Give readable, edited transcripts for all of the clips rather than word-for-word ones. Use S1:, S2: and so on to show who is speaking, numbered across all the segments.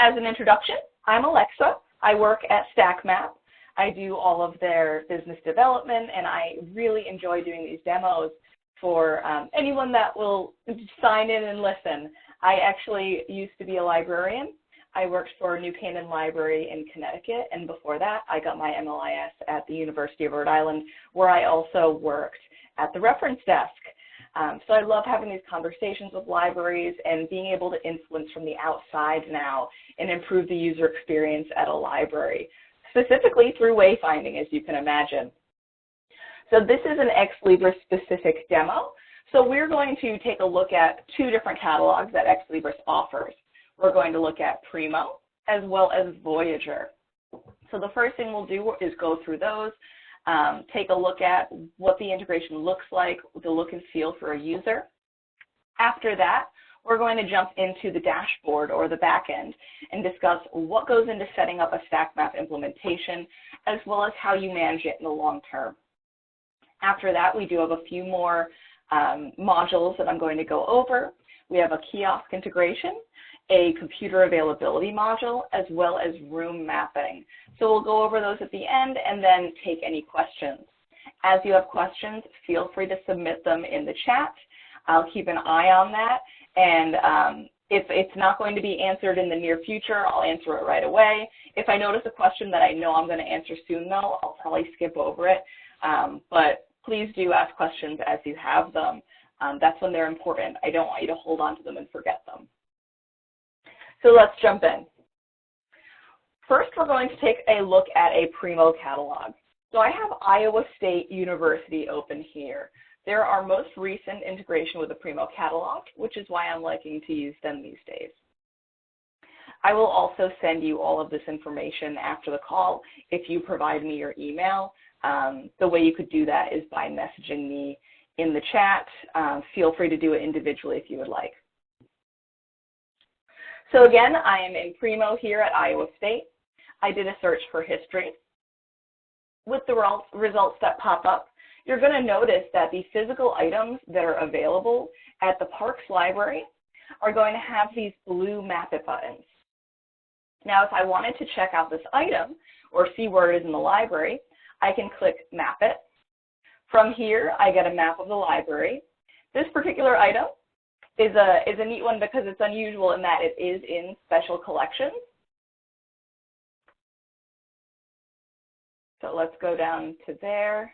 S1: as an introduction, I'm Alexa. I work at StackMap. I do all of their business development, and I really enjoy doing these demos for anyone that will sign in and listen. I actually used to be a librarian. I worked for New Canaan Library in Connecticut, and before that, I got my MLIS at the University of Rhode Island, where I also worked at the reference desk. So I love having these conversations with libraries and being able to influence from the outside now and improve the user experience at a library, specifically through wayfinding, as you can imagine. So this is an Ex Libris specific demo. So we're going to take a look at two different catalogs that Ex Libris offers. We're going to look at Primo as well as Voyager. So the first thing we'll do is go through those, take a look at what the integration looks like, the look and feel for a user. After that, we're going to jump into the dashboard or the back end and discuss what goes into setting up a StackMap implementation, as well as how you manage it in the long term. After that, we do have a few more modules that I'm going to go over. We have a kiosk integration, a computer availability module, as well as room mapping. So we'll go over those at the end and then take any questions. As you have questions, feel free to submit them in the chat. I'll keep an eye on that, and if it's not going to be answered in the near future, I'll answer it right away. If I notice a question that I know I'm going to answer soon, though, I'll probably skip over it. But please do ask questions as you have them. That's when they're important. I don't want you to hold on to them and forget them. So let's jump in. First, we're going to take a look at a Primo catalog. So I have Iowa State University open here. They're our most recent integration with the Primo catalog, which is why I'm liking to use them these days. I will also send you all of this information after the call if you provide me your email. The way you could do that is by messaging me in the chat. Feel free to do it individually if you would like. So again, I am in Primo here at Iowa State. I did a search for history. With the results that pop up, you're going to notice that the physical items that are available at the Parks Library are going to have these blue Map It buttons. Now, if I wanted to check out this item or see where it is in the library, I can click Map It. From here, I get a map of the library. This particular item is a neat one because it's unusual in that it is in special collections. So let's go down to there.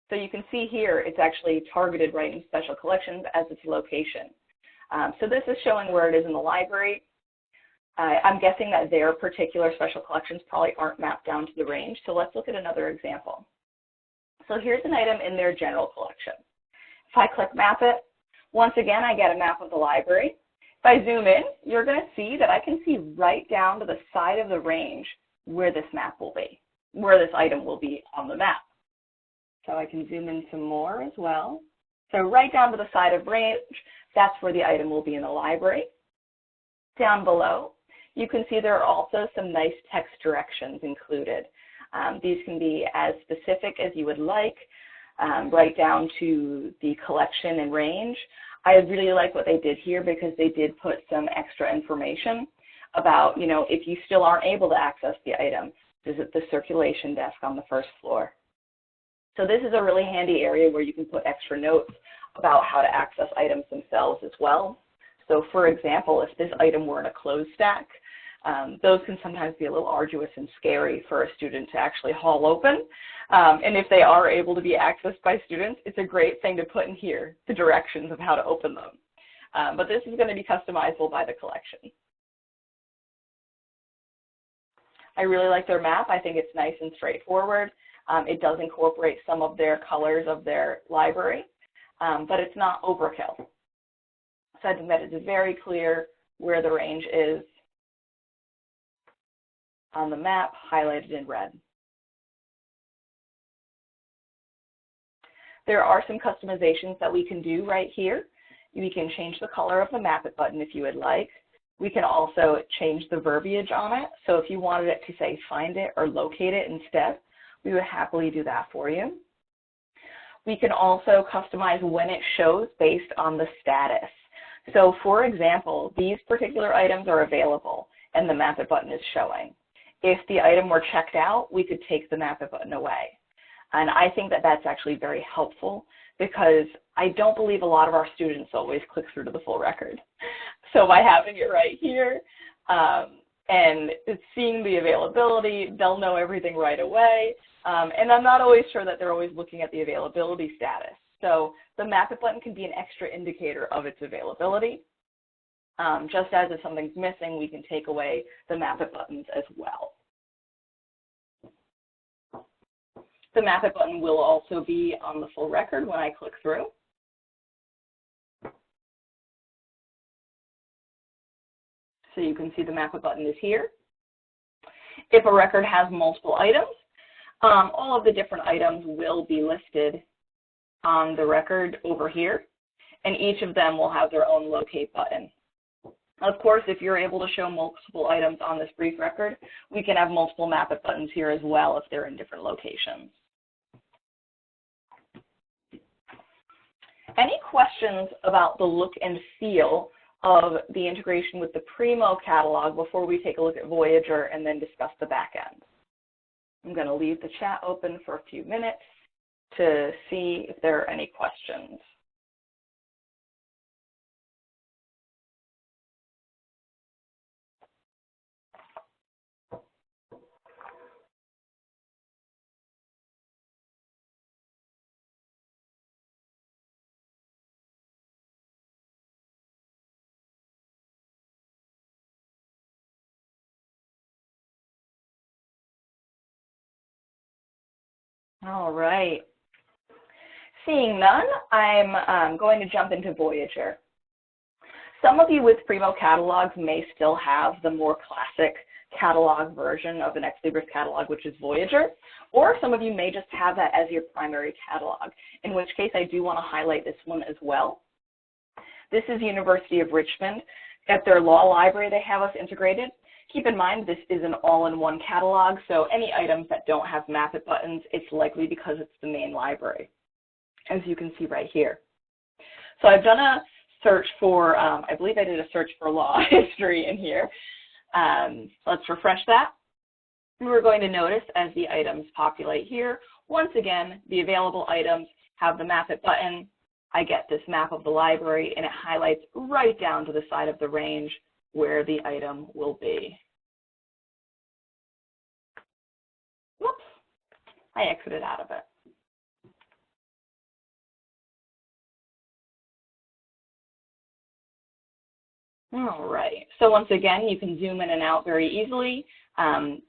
S1: So you can see here it's actually targeted right in special collections as its location. So this is showing where it is in the library. I'm guessing that their particular special collections probably aren't mapped down to the range. So let's look at another example. So here's an item in their general collection. If I click Map It, once again, I get a map of the library. If I zoom in, you're going to see that I can see right down to the side of the range where this map will be, where this item will be on the map. So I can zoom in some more as well. So right down to the side of range, that's where the item will be in the library. Down below, you can see there are also some nice text directions included. These can be as specific as you would like, right down to the collection and range. I really like what they did here because they did put some extra information about, you know, if you still aren't able to access the item, visit the circulation desk on the first floor. So this is a really handy area where you can put extra notes about how to access items themselves as well. So for example, if this item were in a closed stack, those can sometimes be a little arduous and scary for a student to actually haul open. And if they are able to be accessed by students, it's a great thing to put in here, the directions of how to open them. But this is going to be customizable by the collection. I really like their map. I think it's nice and straightforward. It does incorporate some of their colors of their library, but it's not overkill. So I think that it is very clear where the range is on the map, highlighted in red. There are some customizations that we can do right here. We can change the color of the Map It button if you would like. We can also change the verbiage on it. So if you wanted it to say find it or locate it instead, we would happily do that for you. We can also customize when it shows based on the status. So for example, these particular items are available and the Map It button is showing. If the item were checked out, we could take the Map It button away. And I think that that's actually very helpful because I don't believe a lot of our students always click through to the full record. So by having it right here and seeing the availability, they'll know everything right away. And I'm not always sure that they're always looking at the availability status. So the Map It button can be an extra indicator of its availability. Just as if something's missing, we can take away the Map It buttons as well. The Map It button will also be on the full record when I click through. So you can see the Map It button is here. If a record has multiple items, all of the different items will be listed on the record over here, and each of them will have their own locate button. Of course, if you're able to show multiple items on this brief record, we can have multiple Map It buttons here as well if they're in different locations. Any questions about the look and feel of the integration with the Primo catalog before we take a look at Voyager and then discuss the back end? I'm going to leave the chat open for a few minutes to see if there are any questions. All right. Seeing none, I'm going to jump into Voyager. Some of you with Primo catalogs may still have the more classic catalog version of an Ex Libris catalog, which is Voyager, or some of you may just have that as your primary catalog, in which case I do want to highlight this one as well. This is University of Richmond. At their law library, they have us integrated. Keep in mind, this is an all-in-one catalog, so any items that don't have Map It buttons, it's likely because it's the main library, as you can see right here. So I've done a search for, I believe I did a search for law history in here. Let's refresh that. We're going to notice as the items populate here, once again, the available items have the Map It button. I get this map of the library, and it highlights right down to the side of the range where the item will be. Whoops, I exited out of it. All right, so once again, you can zoom in and out very easily.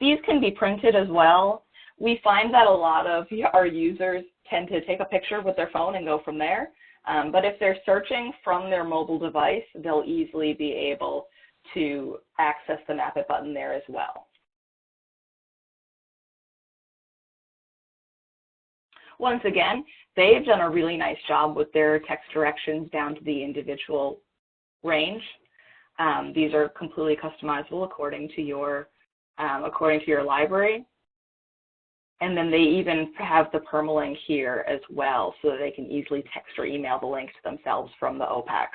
S1: These can be printed as well. We find that a lot of our users tend to take a picture with their phone and go from there. But if they're searching from their mobile device, they'll easily be able to access the Map It button there as well. Once again, they've done a really nice job with their text directions down to the individual range. These are completely customizable according to your library. And then they even have the permalink here as well, so that they can easily text or email the links to themselves from the OPAC.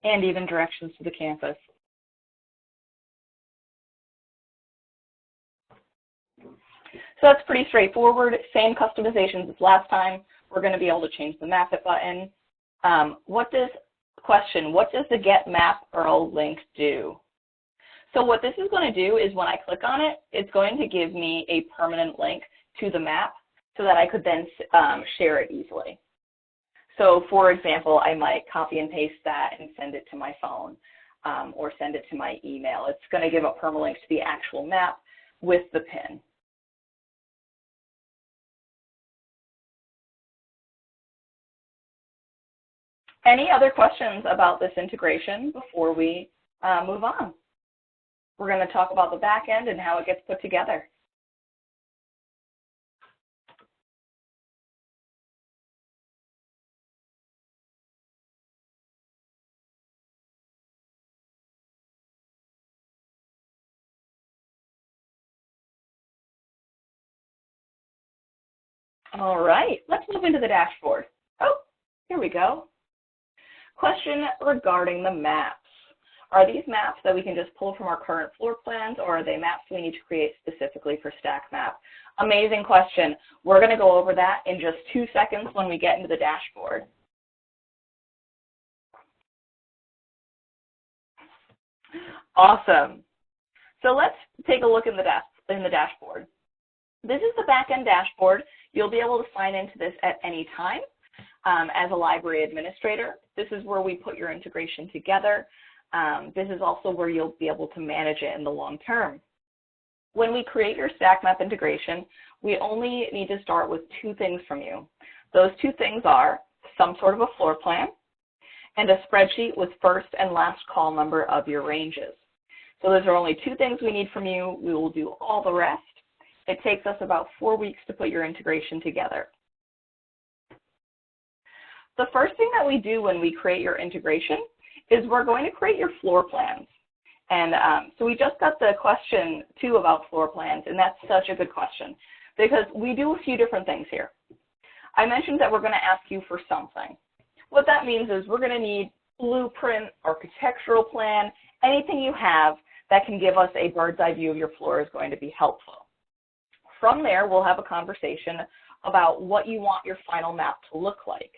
S1: And even directions to the campus. So that's pretty straightforward. Same customizations as last time. We're going to be able to change the Map It button. What does the Get Map URL link do? So what this is going to do is when I click on it, it's going to give me a permanent link to the map so that I could then share it easily. So for example, I might copy and paste that and send it to my phone or send it to my email. It's going to give a permalink to the actual map with the pin. Any other questions about this integration before we move on? We're going to talk about the back end and how it gets put together. All right, let's move into the dashboard. Oh, here we go. Question regarding the maps. Are these maps that we can just pull from our current floor plans, or are they maps we need to create specifically for StackMap? Amazing question. We're going to go over that in just 2 seconds when we get into the dashboard. Awesome. So let's take a look in the dashboard. This is the back-end dashboard. You'll be able to sign into this at any time as a library administrator. This is where we put your integration together. This is also where you'll be able to manage it in the long term. When we create your StackMap integration, we only need to start with 2 things from you. Those 2 things are some sort of a floor plan and a spreadsheet with first and last call number of your ranges. So those are only 2 things we need from you. We will do all the rest. It takes us about 4 weeks to put your integration together. The first thing that we do when we create your integration is we're going to create your floor plans. And so we just got the question 2 about floor plans, and that's such a good question because we do a few different things here. I mentioned that we're going to ask you for something. What that means is we're going to need blueprint, architectural plan, anything you have that can give us a bird's eye view of your floor is going to be helpful. From there, we'll have a conversation about what you want your final map to look like.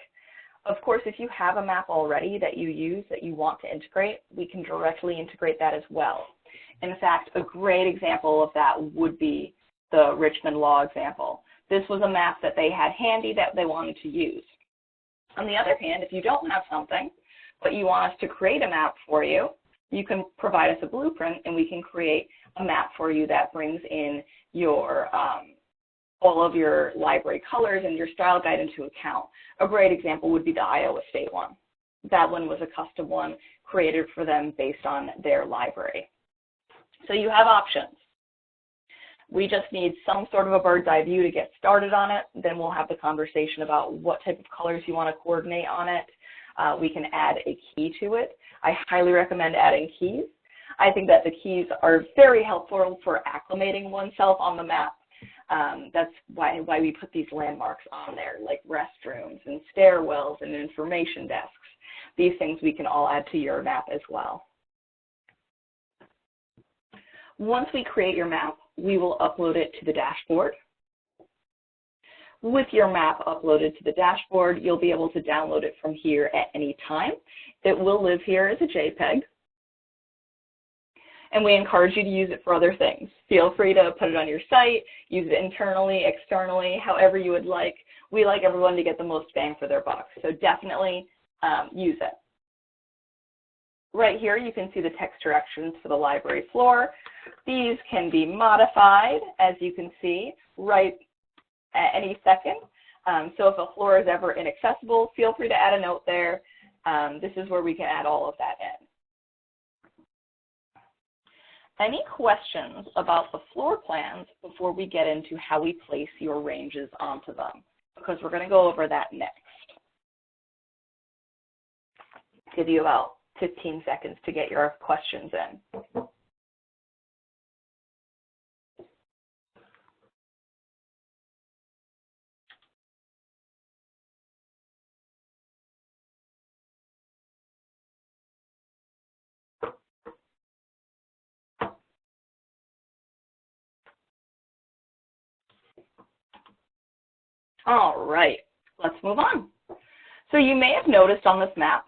S1: Of course, if you have a map already that you use that you want to integrate, we can directly integrate that as well. In fact, a great example of that would be the Richmond Law example. This was a map that they had handy that they wanted to use. On the other hand, if you don't have something, but you want us to create a map for you, you can provide us a blueprint and we can create a map for you that brings in your all of your library colors and your style guide into account. A great example would be the Iowa State one. That one was a custom one created for them based on their library. So you have options. We just need some sort of a bird's eye view to get started on it. Then we'll have the conversation about what type of colors you want to coordinate on it. We can add a key to it. I highly recommend adding keys. I think that the keys are very helpful for acclimating oneself on the map. That's why we put these landmarks on there, like restrooms and stairwells and information desks. These things we can all add to your map as well. Once we create your map, we will upload it to the dashboard. With your map uploaded to the dashboard, you'll be able to download it from here at any time. It will live here as a JPEG. And we encourage you to use it for other things. Feel free to put it on your site, use it internally, externally, however you would like. We like everyone to get the most bang for their buck, so definitely use it. Right here, you can see the text directions for the library floor. These can be modified, as you can see, right at any second. So if a floor is ever inaccessible, feel free to add a note there. This is where we can add all of that in. Any questions about the floor plans before we get into how we place your ranges onto them? Because we're going to go over that next. Give you about 15 seconds to get your questions in. All right, let's move on. So you may have noticed on this map,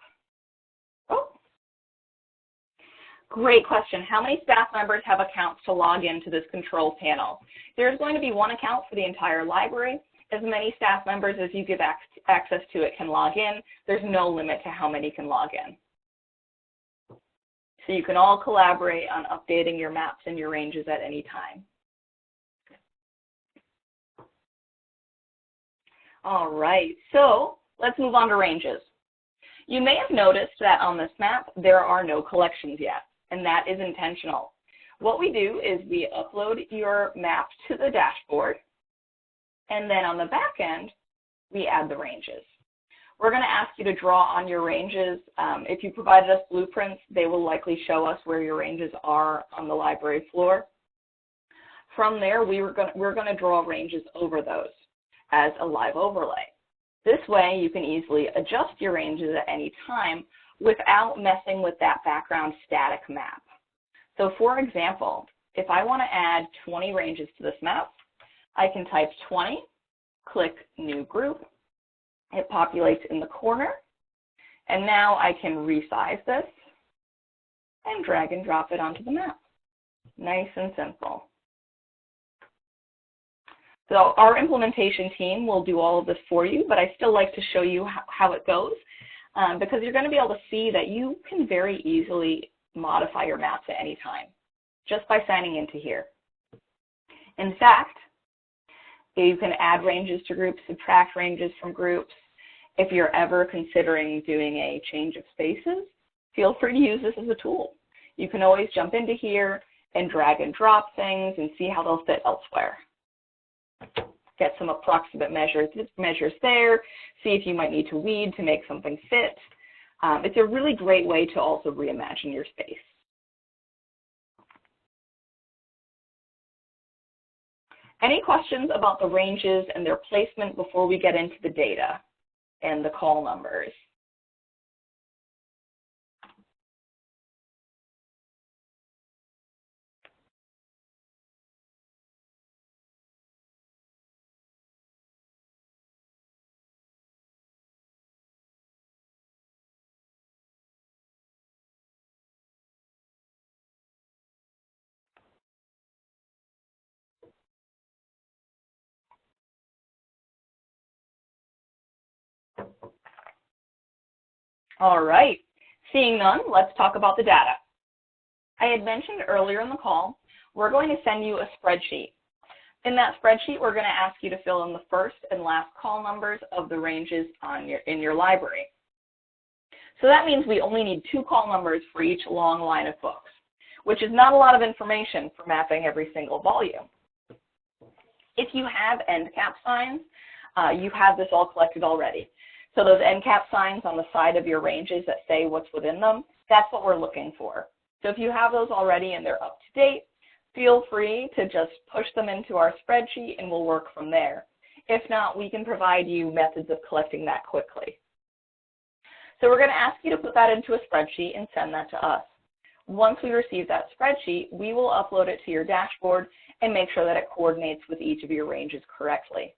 S1: great question. How many staff members have accounts to log into this control panel? There's going to be one account for the entire library. As many staff members as you give access to it can log in. There's no limit to how many can log in. So you can all collaborate on updating your maps and your ranges at any time. All right, so let's move on to ranges. You may have noticed that on this map, there are no collections yet, and that is intentional. What we do is we upload your map to the dashboard, and then on the back end, we add the ranges. We're going to ask you to draw on your ranges. If you provided us blueprints, they will likely show us where your ranges are on the library floor. From there, we're going to draw ranges over those. as a live overlay. This way, you can easily adjust your ranges at any time without messing with that background static map. So for example, if I want to add 20 ranges to this map, I can type 20, click New Group. It populates in the corner, and now I can resize this and drag and drop it onto the map. Nice and simple. So our implementation team will do all of this for you, but I still like to show you how it goes because you're going to be able to see that you can very easily modify your maps at any time just by signing into here. In fact, you can add ranges to groups, subtract ranges from groups. If you're ever considering doing a change of spaces, feel free to use this as a tool. You can always jump into here and drag and drop things and see how they'll fit elsewhere. Get some approximate measures there, see if you might need to weed to make something fit. It's a really great way to also reimagine your space. Any questions about the ranges and their placement before we get into the data and the call numbers? All right, seeing none, let's talk about the data. I had mentioned earlier in the call, we're going to send you a spreadsheet. In that spreadsheet, we're going to ask you to fill in the first and last call numbers of the ranges in your library. So that means we only need 2 call numbers for each long line of books, which is not a lot of information for mapping every single volume. If you have end cap signs, you have this all collected already. So those end cap signs on the side of your ranges that say what's within them, that's what we're looking for. So if you have those already and they're up to date, feel free to just push them into our spreadsheet and we'll work from there. If not, we can provide you methods of collecting that quickly. So we're going to ask you to put that into a spreadsheet and send that to us. Once we receive that spreadsheet, we will upload it to your dashboard and make sure that it coordinates with each of your ranges correctly.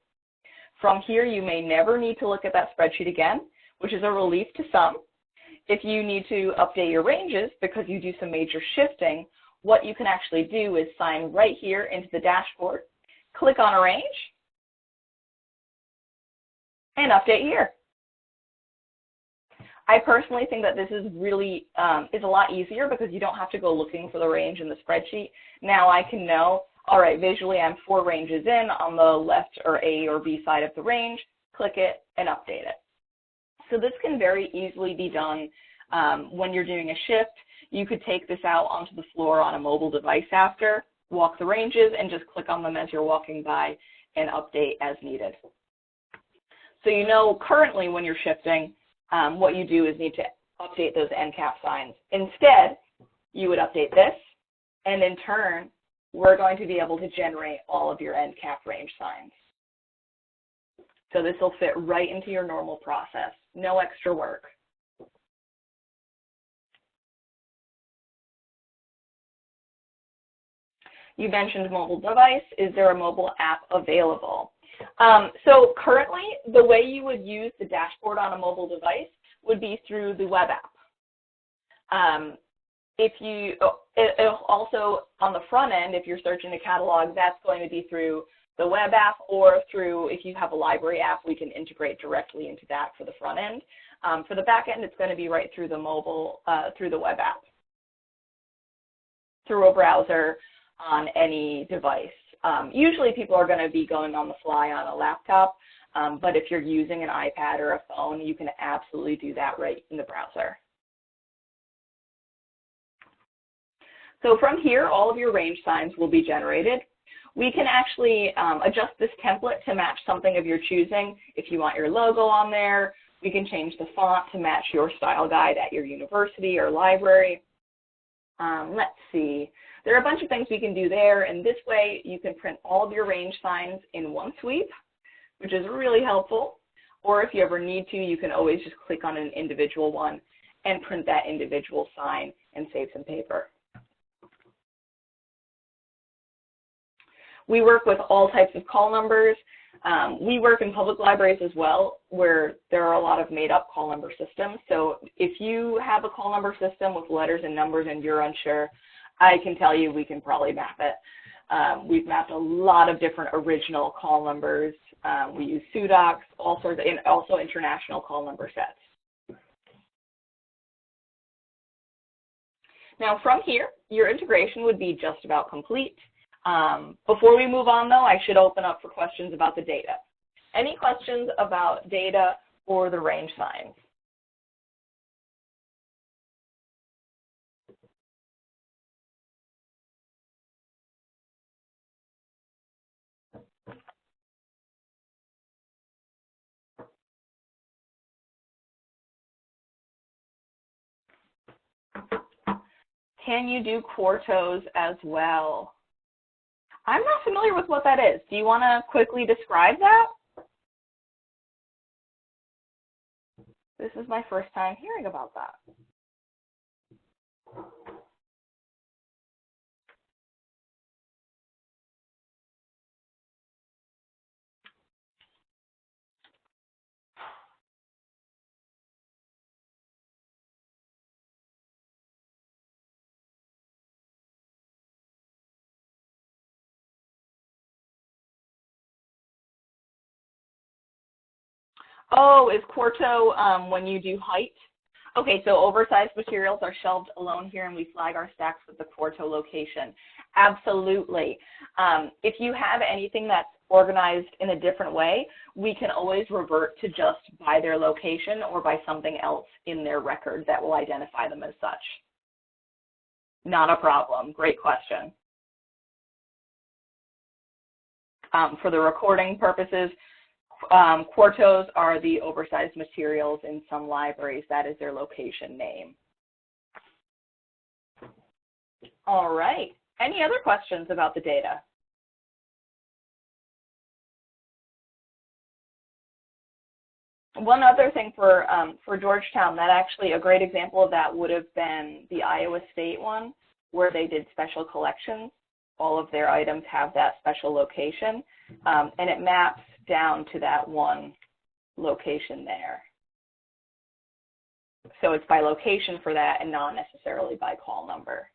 S1: From here, you may never need to look at that spreadsheet again, which is a relief to some. If you need to update your ranges because you do some major shifting, what you can actually do is sign right here into the dashboard, click on a range, and update here. I personally think that this is really is a lot easier because you don't have to go looking for the range in the spreadsheet. Now I can know, all right, visually I'm 4 ranges in on the left or A or B side of the range, click it and update it. So this can very easily be done when you're doing a shift. You could take this out onto the floor on a mobile device after, walk the ranges, and just click on them as you're walking by and update as needed. So you know currently when you're shifting, what you do is need to update those end cap signs. Instead, you would update this, and in turn, we're going to be able to generate all of your end cap range signs. So this will fit right into your normal process, no extra work. You mentioned mobile device. Is there a mobile app available? So currently, the way you would use the dashboard on a mobile device would be through the web app. Also on the front end, if you're searching the catalog, that's going to be through the web app, or through, if you have a library app, we can integrate directly into that for the front end. For the back end, it's going to be right through the mobile, through the web app, through a browser on any device. Usually people are going to be going on the fly on a laptop, but if you're using an iPad or a phone, you can absolutely do that right in the browser. So from here, all of your range signs will be generated. We can actually adjust this template to match something of your choosing. If you want your logo on there, we can change the font to match your style guide at your university or library. Let's see. There are a bunch of things we can do there, and this way you can print all of your range signs in one sweep. which is really helpful. Or if you ever need to, you can always just click on an individual one and print that individual sign and save some paper. We work with all types of call numbers. We work in public libraries as well, where there are a lot of made-up call number systems. So if you have a call number system with letters and numbers and you're unsure, I can tell you we can probably map it. We've mapped a lot of different original call numbers. We use pseudocs, all sorts of, and also international call number sets. Now from here, your integration would be just about complete. Before we move on though, I should open up for questions about the data. Any questions about data or the range signs? Can you do quartos as well? I'm not familiar with what that is. Do you want to quickly describe that? This is my first time hearing about that. Oh, is quarto when you do height? Okay, so oversized materials are shelved alone here and we flag our stacks with the quarto location. Absolutely. If you have anything that's organized in a different way, we can always revert to just by their location or by something else in their record that will identify them as such. Not a problem. Great question. For the recording purposes, quartos are the oversized materials in some libraries. That is their location name. All right. Any other questions about the data? One other thing for Georgetown, that actually a great example of that would have been the Iowa State one, where they did special collections. All of their items have that special location, and it maps down to that one location there. So it's by location for that and not necessarily by call number.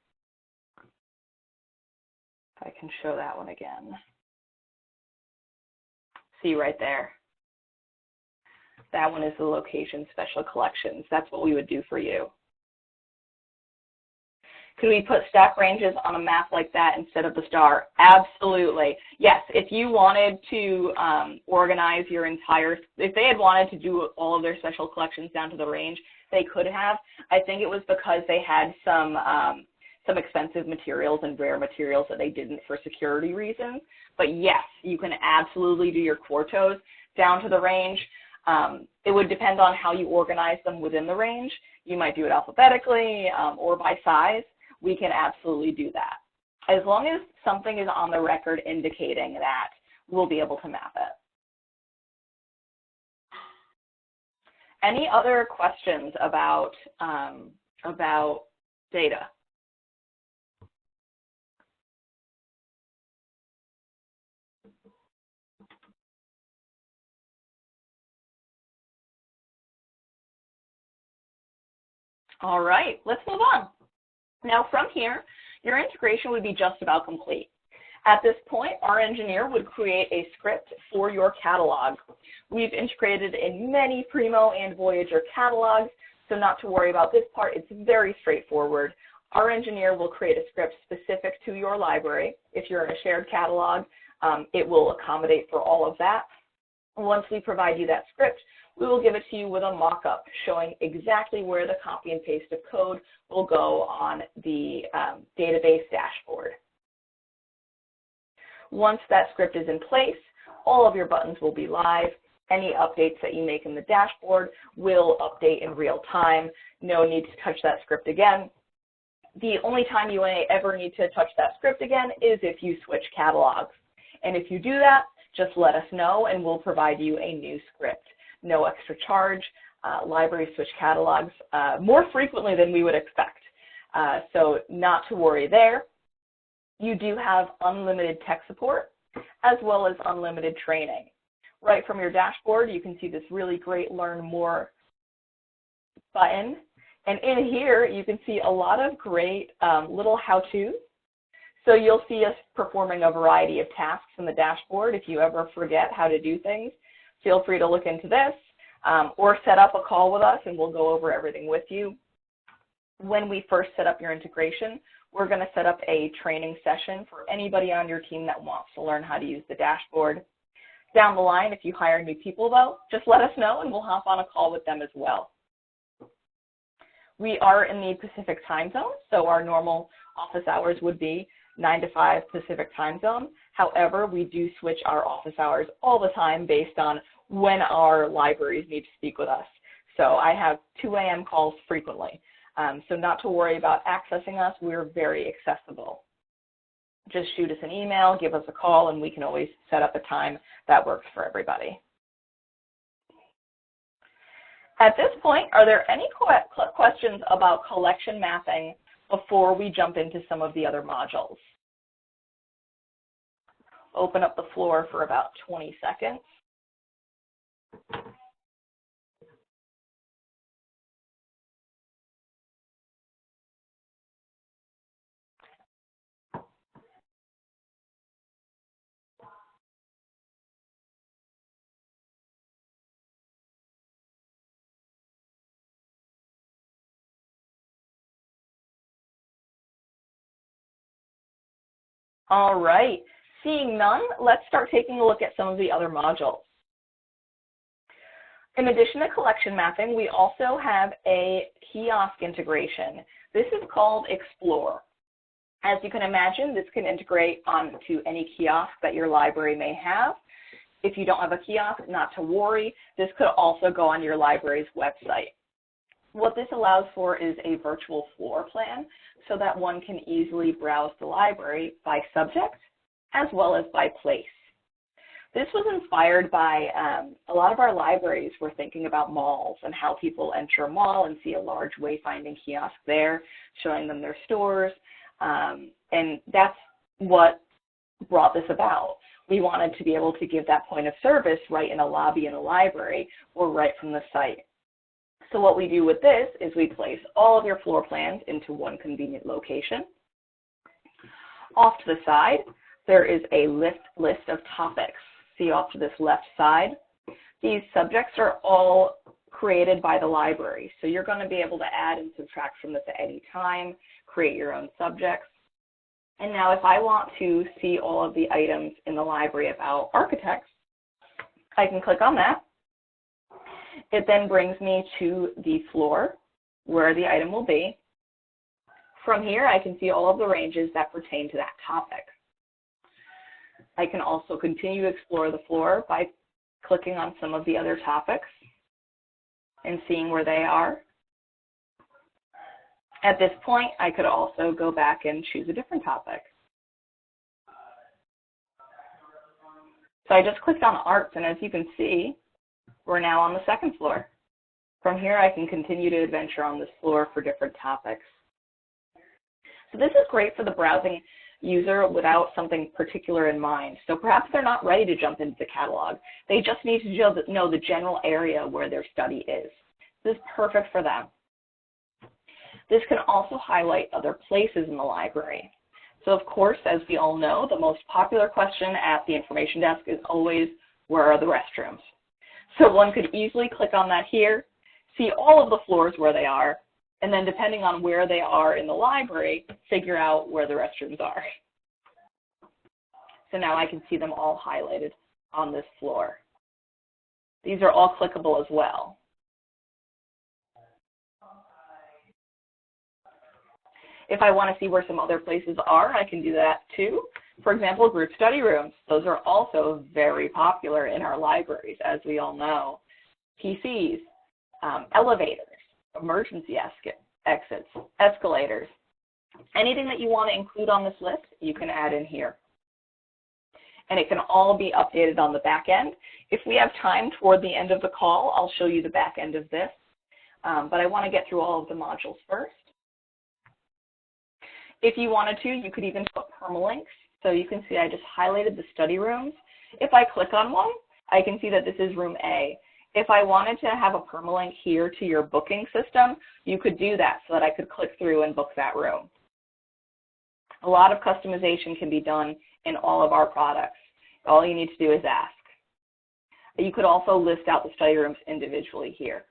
S1: If I can show that one again. See right there. That one is the location special collections. That's what we would do for you. Could we put stack ranges on a map like that instead of the star? Absolutely. Yes, if you wanted to organize your entire, if they had wanted to do all of their special collections down to the range, they could have. I think it was because they had some expensive materials and rare materials that they didn't for security reasons. But yes, you can absolutely do your quartos down to the range. It would depend on how you organize them within the range. You might do it alphabetically or by size. We can absolutely do that. As long as something is on the record indicating that, we'll be able to map it. Any other questions about data? All right, let's move on. Now from here, your integration would be just about complete. At this point, our engineer would create a script for your catalog. We've integrated in many Primo and Voyager catalogs, so not to worry about this part. It's very straightforward. Our engineer will create a script specific to your library. If you're in a shared catalog, it will accommodate for all of that. Once we provide you that script, we will give it to you with a mock-up showing exactly where the copy and paste of code will go on the database dashboard. Once that script is in place, all of your buttons will be live. Any updates that you make in the dashboard will update in real time. No need to touch that script again. The only time you ever need to touch that script again is if you switch catalogs. And if you do that, just let us know and we'll provide you a new script. No extra charge. Libraries switch catalogs more frequently than we would expect. So not to worry there. You do have unlimited tech support as well as unlimited training. Right from your dashboard, you can see this really great Learn More button. And in here, you can see a lot of great little how-tos. So you'll see us performing a variety of tasks in the dashboard. If you ever forget how to do things, feel free to look into this or set up a call with us and we'll go over everything with you. When we first set up your integration, we're going to set up a training session for anybody on your team that wants to learn how to use the dashboard. Down the line, if you hire new people, though, just let us know and we'll hop on a call with them as well. We are in the Pacific time zone, so our normal office hours would be 9 to 5 Pacific time zone. However, we do switch our office hours all the time based on when our libraries need to speak with us. So I have 2 a.m. calls frequently. So not to worry about accessing us, we're very accessible. Just shoot us an email, give us a call, and we can always set up a time that works for everybody. At this point, are there any questions about collection mapping before we jump into some of the other modules? Open up the floor for about 20 seconds. All right, seeing none, let's start taking a look at some of the other modules. In addition to collection mapping, we also have a kiosk integration. This is called Explore. As you can imagine, this can integrate onto any kiosk that your library may have. If you don't have a kiosk, not to worry, this could also go on your library's website. What this allows for is a virtual floor plan so that one can easily browse the library by subject as well as by place. This was inspired by a lot of our libraries were thinking about malls and how people enter a mall and see a large wayfinding kiosk there, showing them their stores, and that's what brought this about. We wanted to be able to give that point of service right in a lobby in a library or right from the site. So what we do with this is we place all of your floor plans into one convenient location. Off to the side, there is a list of topics. See off to this left side. These subjects are all created by the library. So you're going to be able to add and subtract from this at any time, create your own subjects. And now if I want to see all of the items in the library about architects, I can click on that. It then brings me to the floor where the item will be. From here, I can see all of the ranges that pertain to that topic. I can also continue to explore the floor by clicking on some of the other topics and seeing where they are. At this point, I could also go back and choose a different topic. So I just clicked on arts, and as you can see, we're now on the second floor. From here, I can continue to adventure on this floor for different topics. So this is great for the browsing user without something particular in mind. So perhaps they're not ready to jump into the catalog. They just need to know the general area where their study is. This is perfect for them. This can also highlight other places in the library. So of course, as we all know, the most popular question at the information desk is always, where are the restrooms? So one could easily click on that here, see all of the floors where they are, and then depending on where they are in the library, figure out where the restrooms are. So now I can see them all highlighted on this floor. These are all clickable as well. If I want to see where some other places are, I can do that too. For example, group study rooms. Those are also very popular in our libraries, as we all know. PCs, elevators, emergency exits, escalators. Anything that you want to include on this list, you can add in here. and it can all be updated on the back end. If we have time toward the end of the call, I'll show you the back end of this, but I want to get through all of the modules first. If you wanted to, you could even put permalinks. So you can see I just highlighted the study rooms. If I click on one, I can see that this is room A. If I wanted to have a permalink here to your booking system, you could do that so that I could click through and book that room. A lot of customization can be done in all of our products. All you need to do is ask. You could also list out the study rooms individually here.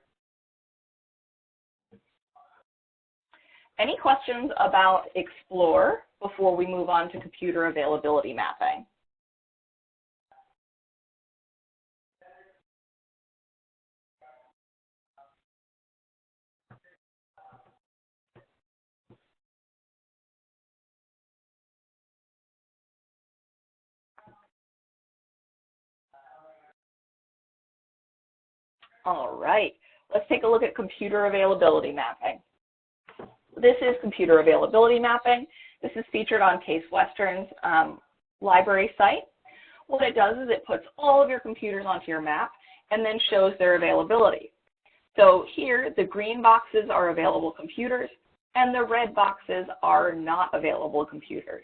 S1: Any questions about Explore before we move on to computer availability mapping? All right, let's take a look at computer availability mapping. This is computer availability mapping. This is featured on Case Western's library site. What it does is it puts all of your computers onto your map and then shows their availability. So here, the green boxes are available computers and the red boxes are not available computers.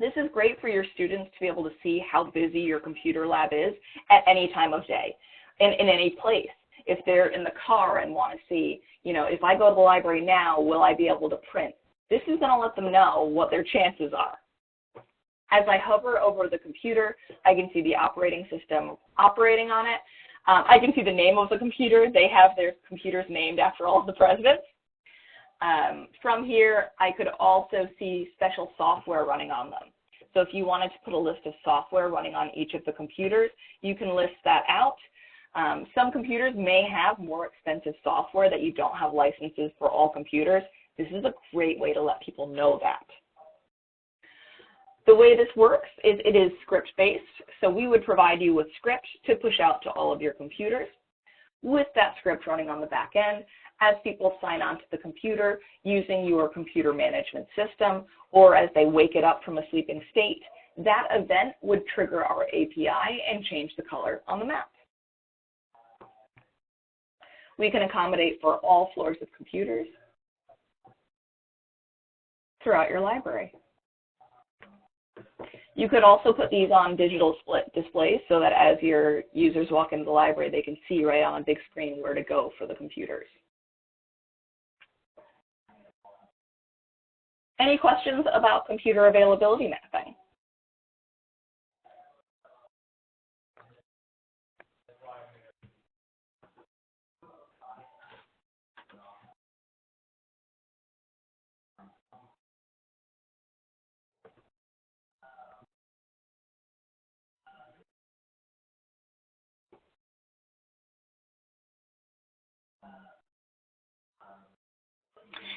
S1: This is great for your students to be able to see how busy your computer lab is at any time of day, in any place. If they're in the car and want to see, you know, if I go to the library now, will I be able to print? This is going to let them know what their chances are. As I hover over the computer, I can see the operating system operating on it. I can see the name of the computer. They have their computers named after all of the presidents. From here, I could also see special software running on them. So if you wanted to put a list of software running on each of the computers, you can list that out. Some computers may have more expensive software that you don't have licenses for all computers. This is a great way to let people know that. The way this works is it is script-based, so we would provide you with script to push out to all of your computers. With that script running on the back end, as people sign on to the computer using your computer management system, or as they wake it up from a sleeping state, that event would trigger our API and change the color on the map. We can accommodate for all floors of computers throughout your library. You could also put these on digital split displays so that as your users walk into the library, they can see right on a big screen where to go for the computers. Any questions about computer availability mapping?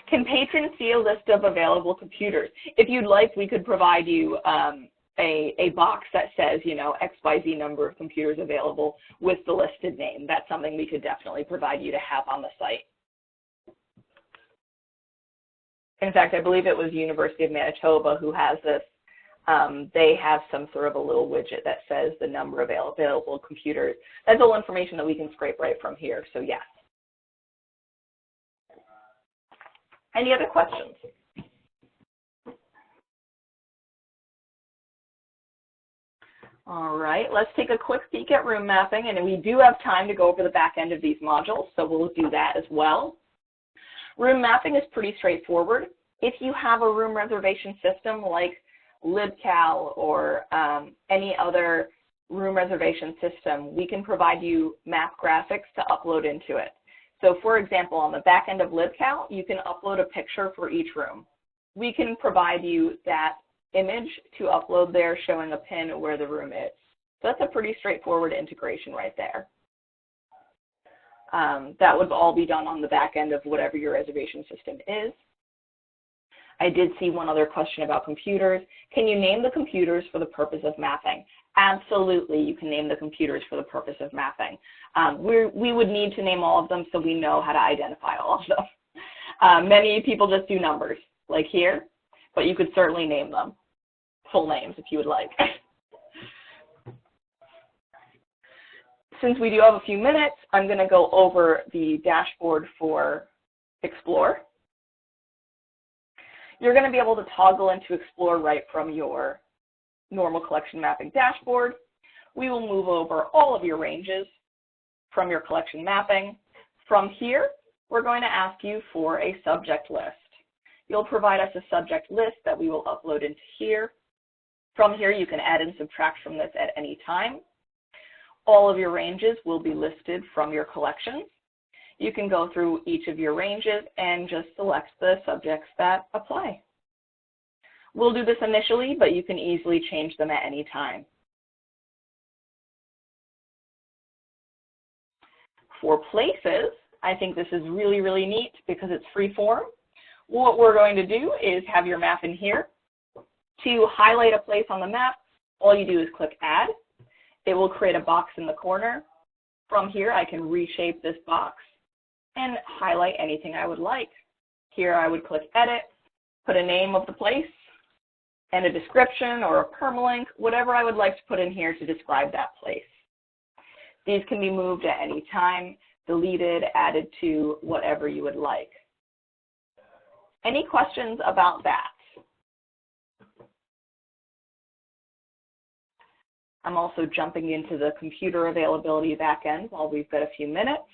S1: Can patrons see a list of available computers? If you'd like, we could provide you a box that says, you know, XYZ number of computers available with the listed name. That's something we could definitely provide you to have on the site. In fact, I believe it was University of Manitoba who has this. They have some sort of a little widget that says the number of available computers. That's all information that we can scrape right from here, so yes. Any other questions? All right, let's take a quick peek at room mapping, and we do have time to go over the back end of these modules, so we'll do that as well. Room mapping is pretty straightforward. If you have a room reservation system like LibCal or any other room reservation system, we can provide you map graphics to upload into it. So for example, on the back end of LibCal, you can upload a picture for each room. We can provide you that image to upload there showing a pin where the room is. So that's a pretty straightforward integration right there. That would all be done on the back end of whatever your reservation system is. I did see one other question about computers. Can you name the computers for the purpose of mapping? Absolutely, you can name the computers for the purpose of mapping. We would need to name all of them so we know how to identify all of them. Many people just do numbers, like here, but you could certainly name them, full names if you would like. Since we do have a few minutes, I'm going to go over the dashboard for Explore. You're going to be able to toggle into Explore right from your normal collection mapping dashboard. We will move over all of your ranges from your collection mapping. From here, we're going to ask you for a subject list. You'll provide us a subject list that we will upload into here. From here, you can add and subtract from this at any time. All of your ranges will be listed from your collections. You can go through each of your ranges and just select the subjects that apply. We'll do this initially, but you can easily change them at any time. For places, I think this is really, really neat because it's free form. What we're going to do is have your map in here. To highlight a place on the map, all you do is click Add. It will create a box in the corner. From here, I can reshape this box and highlight anything I would like. Here, I would click Edit, put a name of the place, and a description or a permalink, whatever I would like to put in here to describe that place. These can be moved at any time, deleted, added to, whatever you would like. Any questions about that? I'm also jumping into the computer availability backend while we've got a few minutes.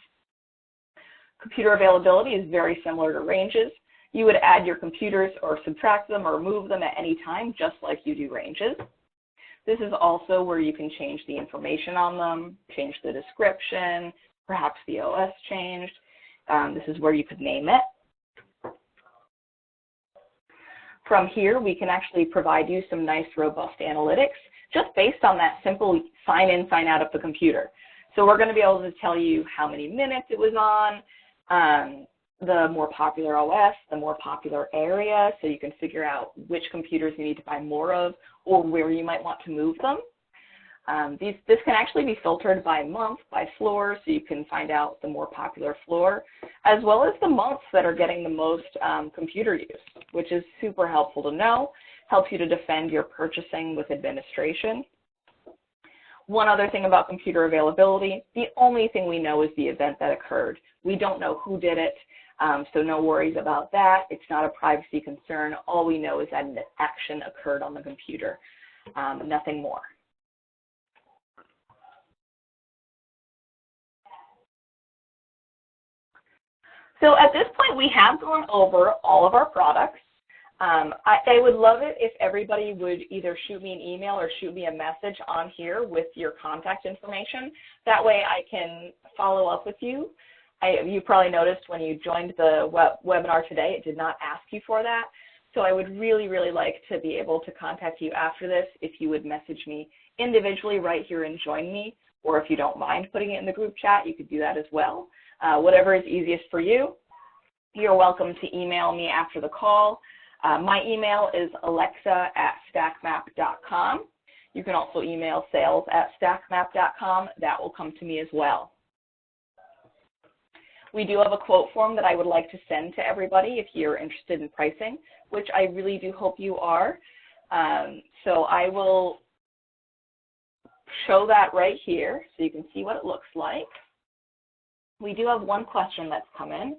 S1: Computer availability is very similar to ranges. You would add your computers or subtract them or move them at any time, just like you do ranges. This is also where you can change the information on them, change the description, perhaps the OS changed. This is where you could name it. From here, we can actually provide you some nice, robust analytics just based on that simple sign in, sign out of the computer. So we're going to be able to tell you how many minutes it was on, the more popular OS, the more popular area, so you can figure out which computers you need to buy more of or where you might want to move them. This can actually be filtered by month, by floor, so you can find out the more popular floor, as well as the months that are getting the most computer use, which is super helpful to know, helps you to defend your purchasing with administration. One other thing about computer availability, the only thing we know is the event that occurred. We don't know who did it, so no worries about that. It's not a privacy concern. All we know is that an action occurred on the computer, nothing more. So at this point, we have gone over all of our products. I would love it if everybody would either shoot me an email or shoot me a message on here with your contact information. That way I can follow up with you. You probably noticed when you joined the webinar today, it did not ask you for that. So I would really, really like to be able to contact you after this if you would message me individually right here and join me, or if you don't mind putting it in the group chat, you could do that as well. Whatever is easiest for you. You're welcome to email me after the call. My email is alexa@stackmap.com. You can also email sales@stackmap.com. That will come to me as well. We do have a quote form that I would like to send to everybody if you're interested in pricing, which I really do hope you are. So I will show that right here so you can see what it looks like. We do have one question that's come in.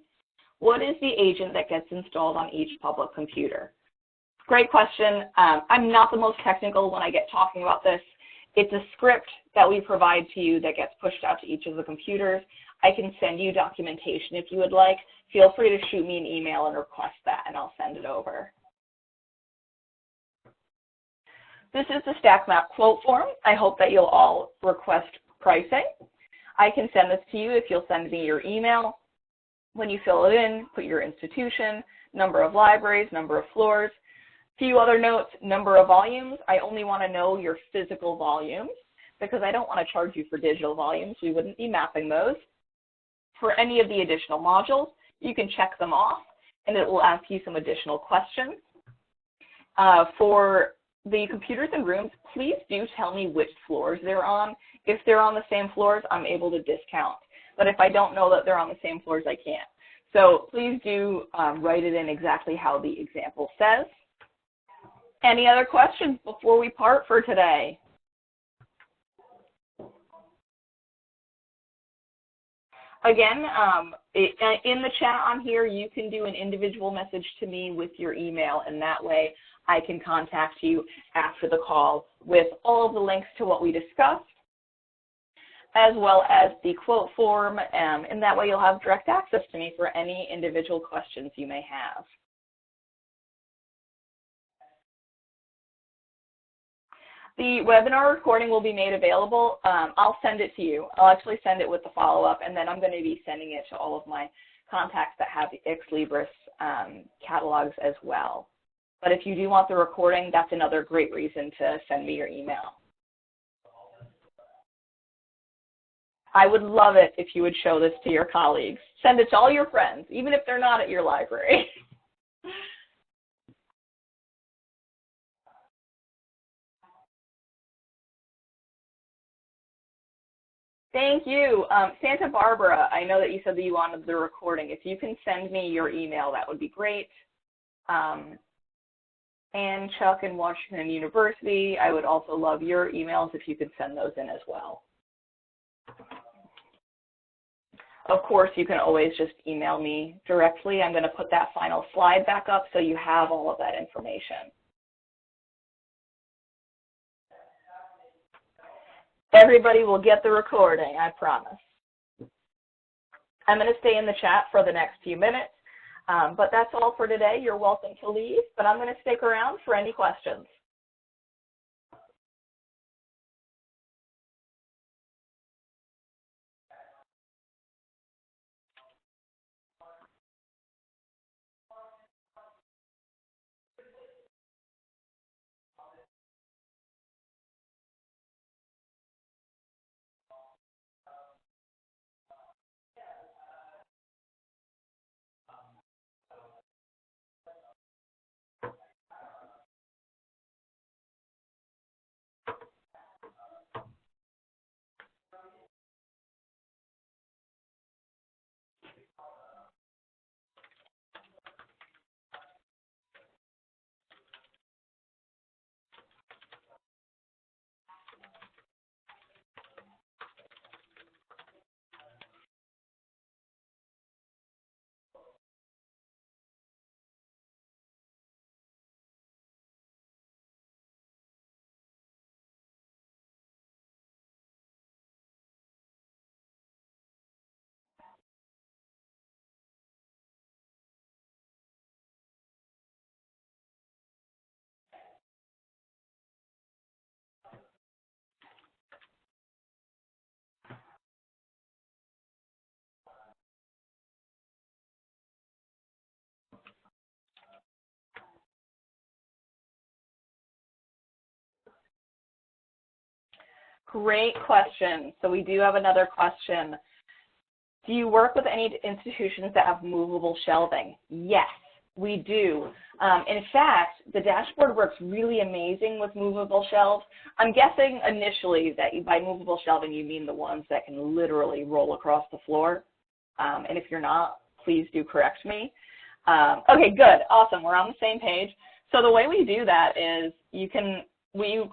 S1: What is the agent that gets installed on each public computer? Great question. I'm not the most technical when I get talking about this. It's a script that we provide to you that gets pushed out to each of the computers. I can send you documentation if you would like. Feel free to shoot me an email and request that, and I'll send it over. This is the StackMap quote form. I hope that you'll all request pricing. I can send this to you if you'll send me your email. When you fill it in, put your institution, number of libraries, number of floors. Few other notes, number of volumes. I only want to know your physical volumes because I don't want to charge you for digital volumes. We wouldn't be mapping those. For any of the additional modules, you can check them off and it will ask you some additional questions. For the computers and rooms, please do tell me which floors they're on. If they're on the same floors, I'm able to discount. But if I don't know that they're on the same floors, I can't. So please do write it in exactly how the example says. Any other questions before we part for today? Again, in the chat on here, you can do an individual message to me with your email, and that way I can contact you after the call with all of the links to what we discussed, as well as the quote form, and that way you'll have direct access to me for any individual questions you may have. The webinar recording will be made available. I'll send it to you. I'll actually send it with the follow-up, and then I'm going to be sending it to all of my contacts that have the Libris catalogs as well. But if you do want the recording, that's another great reason to send me your email. I would love it if you would show this to your colleagues. Send it to all your friends, even if they're not at your library. Thank you. Santa Barbara, I know that you said that you wanted the recording. If you can send me your email, that would be great. And Chuck in Washington University, I would also love your emails if you could send those in as well. Of course, you can always just email me directly. I'm going to put that final slide back up so you have all of that information. Everybody will get the recording, I promise. I'm going to stay in the chat for the next few minutes, but that's all for today. You're welcome to leave, but I'm going to stick around for any questions. Great question. So we do have another question. Do you work with any institutions that have movable shelving? Yes, we do. In fact, the dashboard works really amazing with movable shelves. I'm guessing initially that by movable shelving you mean the ones that can literally roll across the floor. And if you're not, please do correct me. Okay, good, awesome, we're on the same page. So the way we do that is you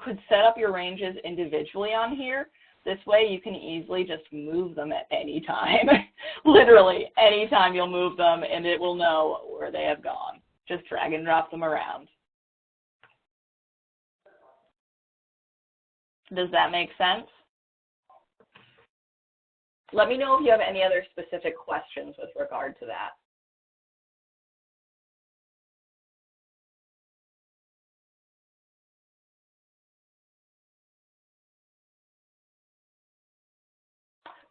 S1: could set up your ranges individually on here. This way you can easily just move them at any time. Literally, anytime you'll move them and it will know where they have gone. Just drag and drop them around. Does that make sense? Let me know if you have any other specific questions with regard to that.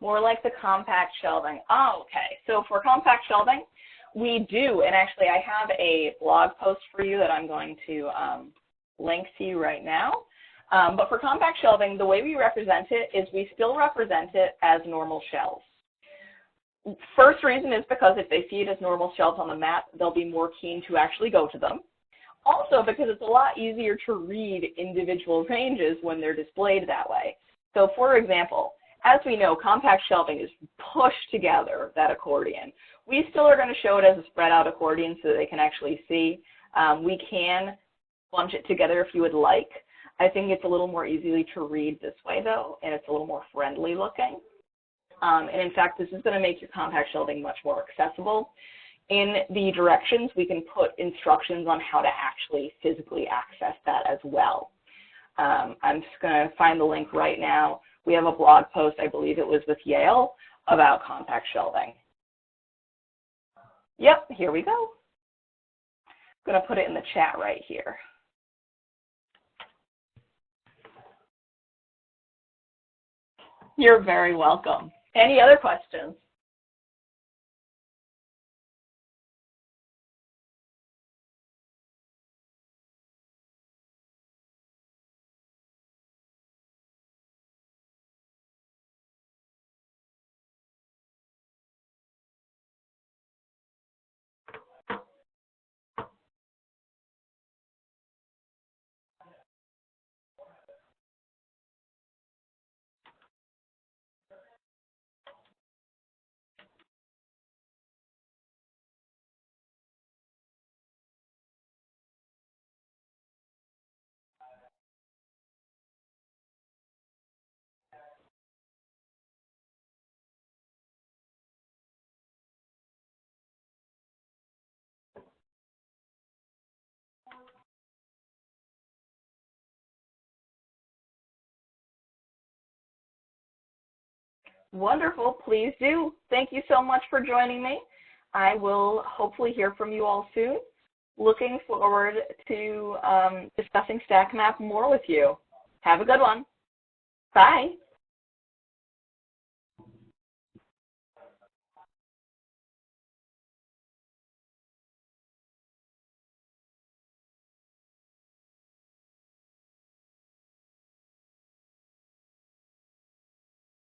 S1: More like the compact shelving. Oh, okay. So for compact shelving, we do, and actually I have a blog post for you that I'm going to link to you right now. But for compact shelving, the way we represent it is we still represent it as normal shelves. First reason is because if they see it as normal shelves on the map, they'll be more keen to actually go to them. Also because it's a lot easier to read individual ranges when they're displayed that way. So for example, as we know, compact shelving is pushed together, that accordion. We still are going to show it as a spread out accordion so that they can actually see. We can bunch it together if you would like. I think it's a little more easily to read this way though, and it's a little more friendly looking. And in fact, this is going to make your compact shelving much more accessible. In the directions, we can put instructions on how to actually physically access that as well. I'm just going to find the link right now. We have a blog post, I believe it was with Yale, about compact shelving. Yep, here we go. I'm going to put it in the chat right here. You're very welcome. Any other questions? Wonderful, please do. Thank you so much for joining me. I will hopefully hear from you all soon. Looking forward to discussing StackMap more with you. Have a good one. Bye.